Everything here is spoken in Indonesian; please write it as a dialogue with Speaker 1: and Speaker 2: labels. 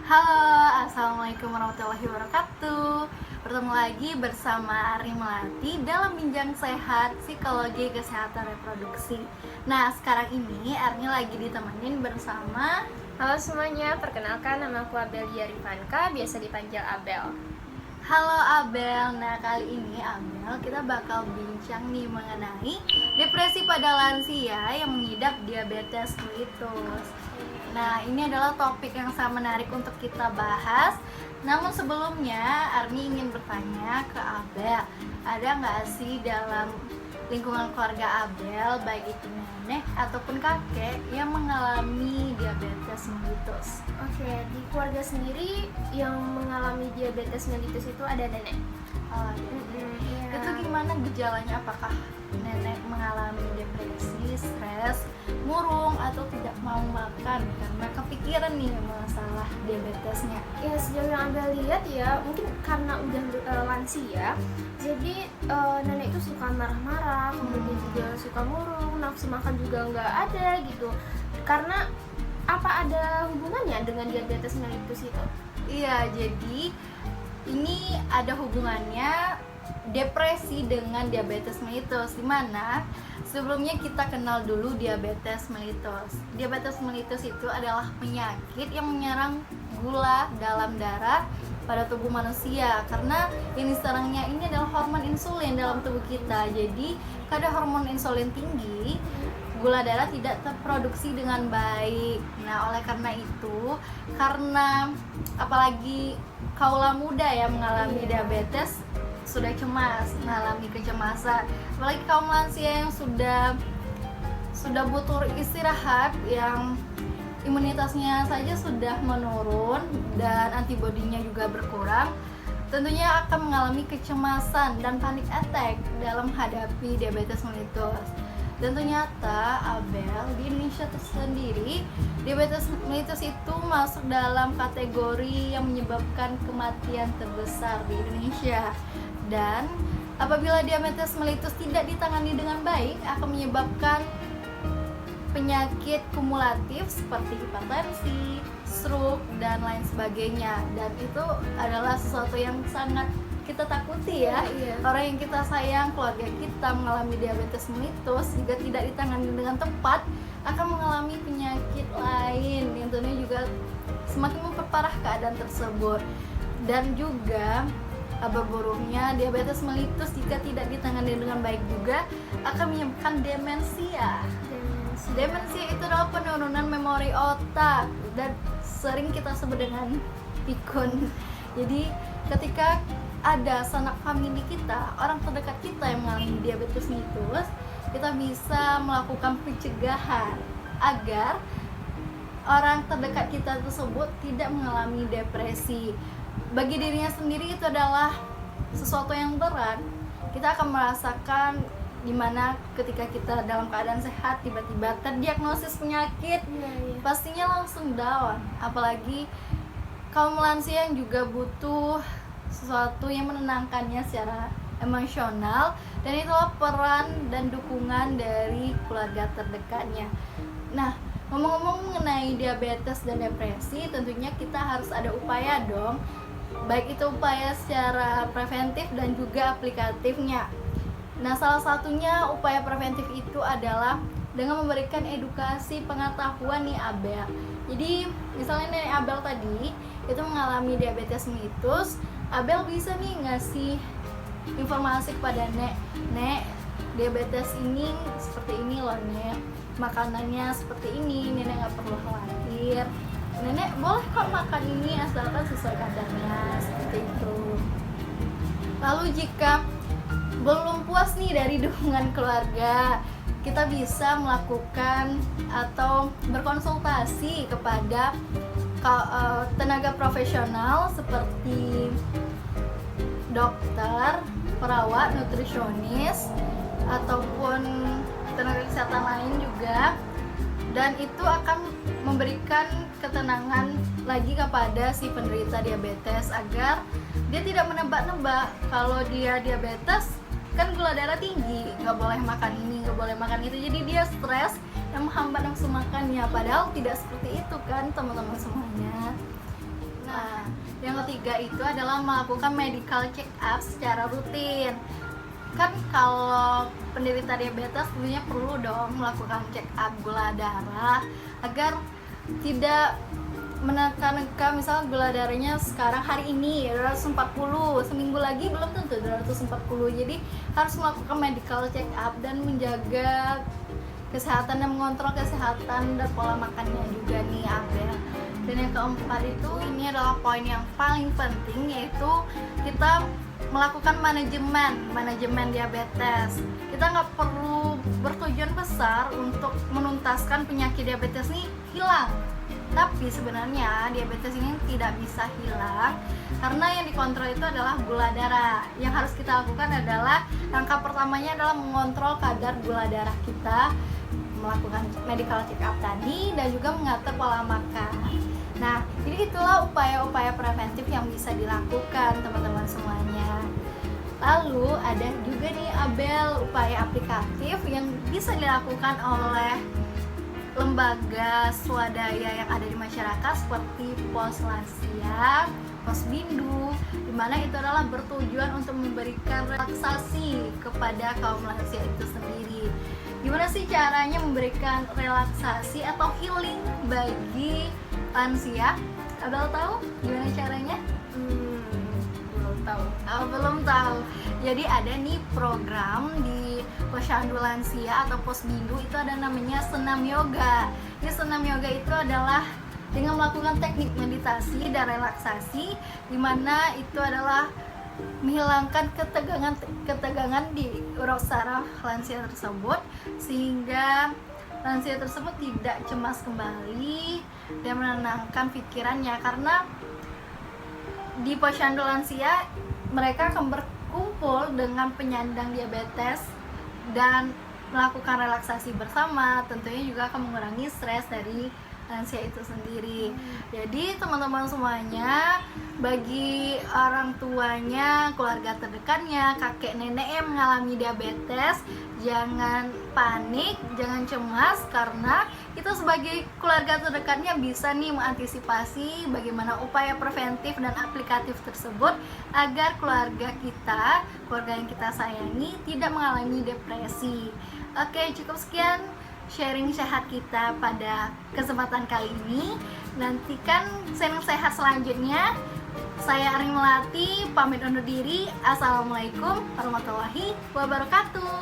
Speaker 1: Halo, Assalamualaikum warahmatullahi wabarakatuh. Bertemu lagi bersama Ari Melati dalam Bincang Sehat Psikologi Kesehatan Reproduksi. Nah, sekarang ini Arni lagi ditemenin bersama.
Speaker 2: Halo semuanya, perkenalkan nama aku Abelia Rifanka, biasa dipanggil Abel.
Speaker 1: Halo Abel. Nah, kali ini Abel kita bakal bincang nih mengenai depresi pada lansia yang mengidap diabetes mellitus. Nah, ini adalah topik yang sangat menarik untuk kita bahas. Namun sebelumnya, Arni ingin bertanya ke Abel, ada nggak sih dalam lingkungan keluarga Abel, baik itu nenek ataupun kakek, yang mengalami diabetes mellitus?
Speaker 2: Oke, di keluarga sendiri yang mengalami diabetes mellitus itu ada nenek.
Speaker 1: Oh, iya. Itu gimana gejalanya? Apakah nenek mengalami depresi, stres, murung, atau tidak mau makan karena kepikiran nih masalah diabetesnya?
Speaker 2: Ya sejauh yang Abel lihat ya, mungkin karena udah lansia, jadi nenek itu suka marah-marah, kemudian juga suka murung, nafsu makan juga nggak ada gitu. Karena apa ada hubungannya dengan diabetes mellitus itu?
Speaker 1: Iya, jadi ini ada hubungannya depresi dengan diabetes mellitus, di mana sebelumnya kita kenal dulu diabetes mellitus. Diabetes mellitus itu adalah penyakit yang menyerang gula dalam darah pada tubuh manusia, karena yang diserangnya ini adalah hormon insulin dalam tubuh kita. Jadi kadar hormon insulin tinggi, gula darah tidak terproduksi dengan baik. Nah, oleh karena itu, karena apalagi kaula muda yang mengalami diabetes sudah cemas, mengalami kecemasan. Apalagi kaum lansia yang sudah butuh istirahat, yang imunitasnya saja sudah menurun dan antibodinya juga berkurang, tentunya akan mengalami kecemasan dan panic attack dalam menghadapi diabetes mellitus. Dan ternyata Abel, di Indonesia tersendiri, diabetes mellitus itu masuk dalam kategori yang menyebabkan kematian terbesar di Indonesia. Dan apabila diabetes mellitus tidak ditangani dengan baik, akan menyebabkan penyakit kumulatif seperti hipertensi, stroke, dan lain sebagainya. Dan itu adalah sesuatu yang sangat kita takuti ya. Orang yang kita sayang, keluarga kita mengalami diabetes mellitus, jika tidak ditangani dengan tepat, akan mengalami penyakit lain yang tentunya juga semakin memperparah keadaan tersebut. Dan juga kabar buruknya, diabetes mellitus jika tidak ditangani dengan baik juga akan menyebabkan demensia. Demensia itu adalah penurunan memori otak dan sering kita sebut dengan pikun. Jadi ketika ada sanak famili kita, orang terdekat kita yang mengalami diabetes mellitus, kita bisa melakukan pencegahan agar orang terdekat kita tersebut tidak mengalami depresi. Bagi dirinya sendiri itu adalah sesuatu yang berat. Kita akan merasakan dimana ketika kita dalam keadaan sehat tiba-tiba terdiagnosis penyakit, pastinya langsung down. Apalagi kaum lansia yang juga butuh sesuatu yang menenangkannya secara emosional, dan itulah peran dan dukungan dari keluarga terdekatnya. Nah, ngomong-ngomong mengenai diabetes dan depresi, tentunya kita harus ada upaya dong, baik itu upaya secara preventif dan juga aplikatifnya. Nah, salah satunya upaya preventif itu adalah dengan memberikan edukasi pengetahuan nih Abel. Jadi misalnya nenek Abel tadi itu mengalami diabetes mellitus, Abel bisa nih ngasih informasi kepada Nek, diabetes ini seperti ini loh Nek, makanannya seperti ini, Nenek gak perlu khawatir, Nenek boleh kok makan ini asalkan sesuai kadarnya, seperti itu. Lalu jika belum puas nih dari dukungan keluarga, kita bisa melakukan atau berkonsultasi kepada tenaga profesional seperti dokter, perawat, nutrisionis, ataupun tenaga kesehatan lain juga. Dan itu akan memberikan ketenangan lagi kepada si penderita diabetes agar dia tidak menebak-nebak kalau dia diabetes kan gula darah tinggi, nggak boleh makan ini, nggak boleh makan itu, jadi dia stres yang menghambat nafsu makannya, padahal tidak seperti itu kan teman-teman semuanya. Nah, yang ketiga itu adalah melakukan medical check up secara rutin. Kan kalau penderita diabetes tentunya perlu dong melakukan check up gula darah agar tidak menekan misalnya gula darahnya sekarang hari ini 240, seminggu lagi belum tentu 240. Jadi harus melakukan medical check up dan menjaga kesehatan dan mengontrol kesehatan dan pola makannya juga nih Abel. Dan yang keempat itu ini adalah poin yang paling penting, yaitu kita melakukan manajemen diabetes. Kita nggak perlu bertujuan besar untuk menuntaskan penyakit diabetes ini hilang. Tapi sebenarnya diabetes ini tidak bisa hilang karena yang dikontrol itu adalah gula darah. Yang harus kita lakukan adalah langkah pertamanya adalah mengontrol kadar gula darah kita, melakukan medical check up tadi, dan juga mengatur pola makan. Nah, jadi itulah upaya-upaya preventif yang bisa dilakukan teman-teman semuanya. Lalu ada juga nih Abel upaya aplikatif yang bisa dilakukan oleh lembaga swadaya yang ada di masyarakat seperti Pos Lansia, Posbindu, dimana itu adalah bertujuan untuk memberikan relaksasi kepada kaum lansia itu sendiri. Gimana sih caranya memberikan relaksasi atau healing bagi lansia? Abel tahu gimana caranya?
Speaker 2: Belum tahu.
Speaker 1: Oh, belum tahu. Jadi ada nih program di Posyandu Lansia atau Posbindu, itu ada namanya senam yoga. Ini senam yoga itu adalah dengan melakukan teknik meditasi dan relaksasi, di mana itu adalah menghilangkan ketegangan di urap saraf lansia tersebut, sehingga lansia tersebut tidak cemas kembali dan menenangkan pikirannya. Karena di Posyandu Lansia mereka akan berkumpul dengan penyandang diabetes dan melakukan relaksasi bersama, tentunya juga akan mengurangi stres dari lansia itu sendiri. Jadi teman-teman semuanya, bagi orang tuanya, keluarga terdekatnya, kakek nenek yang mengalami diabetes, jangan panik, jangan cemas, karena kita sebagai keluarga terdekatnya bisa nih mengantisipasi bagaimana upaya preventif dan aplikatif tersebut agar keluarga kita, keluarga yang kita sayangi, tidak mengalami depresi. Oke, cukup sekian sharing sehat kita pada kesempatan kali ini. Nantikan sharing sehat selanjutnya. Saya Arin Melati pamit undur diri. Assalamualaikum warahmatullahi wabarakatuh.